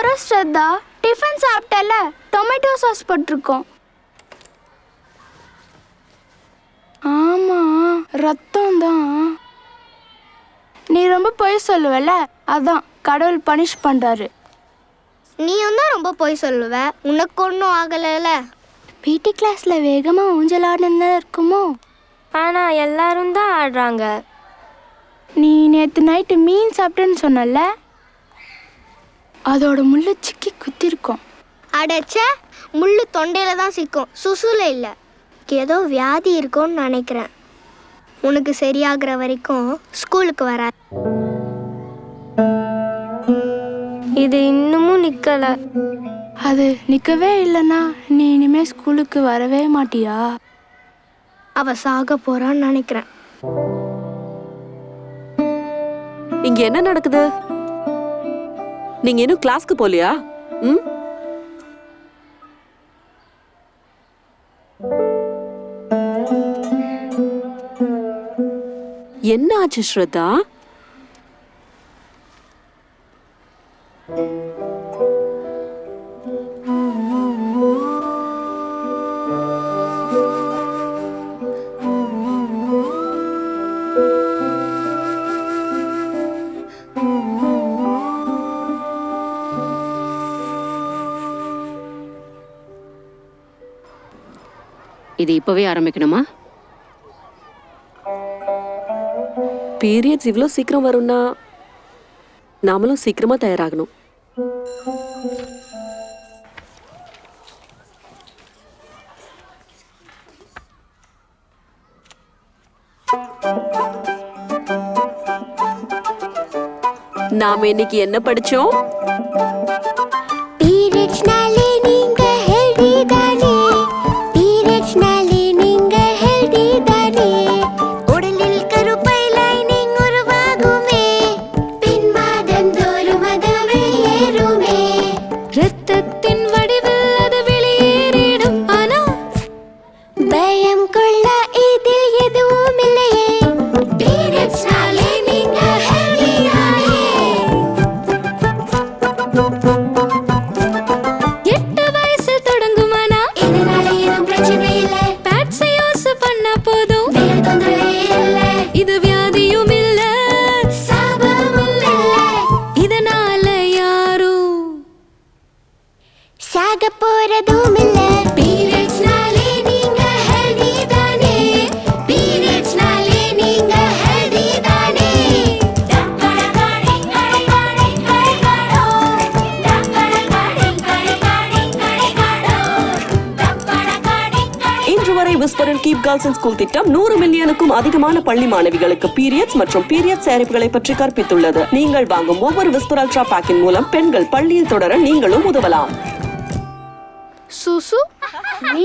பரவாயில்ல ஸ்ரத்தா, tiffin சாப்பிட்டல, tomato sauce போட்டிருக்கோம். ஆமா, ரத்தம் தான். நீ ரொம்ப பொய் சொல்லுவல, அதான் கடவுள் பனிஷ் பண்றாரு. நீயும் தான் ரொம்ப பொய் சொல்லுவ, உனக்கு ஒன்றும் ஆகலைல. பிடி கிளாஸ்ல வேகமா ஊஞ்சல் ஆடுன்னு இருக்குமோ? ஆனா எல்லாரும் தான் ஆடுறாங்க. நீ நேற்று நைட்டு மீன் சாப்பிட்டேன்னு சொன்னல, அதோட முள்ளு சிக்கி குத்திருக்கோம். அடைச்ச முள்ளு தொண்டையில தான் சிக்கும், சுசுல இல்லை. ஏதோ வியாதி இருக்கும்னு நினைக்கிறேன். உனக்கு சரியாகிற வரைக்கும் ஸ்கூலுக்கு வர. இது இன்னமும் நிக்கல. அது நிற்கவே இல்லைன்னா நீ இனிமே ஸ்கூலுக்கு வரவே மாட்டியா? அவ சாக போறான்னு நினைக்கிறேன். இங்க என்ன நடக்குது? நீங்க இன்னும் கிளாஸ்க்கு போலியா? என்ன ஆச்சு ஸ்ரத்தா? இது இப்பவே ஆரம்பிக்கணுமா? பீரியட்ஸ் இவ்வளோ சீக்கிரம் வரும்னா நாமளும் சீக்கிரமா தயாராகணும். நாம இன்னைக்கு என்ன படிச்சோம்? கீப் கேர்ள்ஸ் இன் ஸ்கூல் திட்டம் 100 மில்லியனுக்கும் அதிகமான பள்ளி மாணவிகளுக்கு பீரியட்ஸ் மற்றும் பீரியட்ஸ் தயாரிப்புகளை பற்றி கற்பித்துள்ளது. நீங்கள் வாங்கும் ஒவ்வொரு விஸ்பர் அல்ட்ரா பேக்கின் மூலம் பெண்கள் பள்ளியில் தொடர நீங்களும் உதவலாம். சுசு, நீ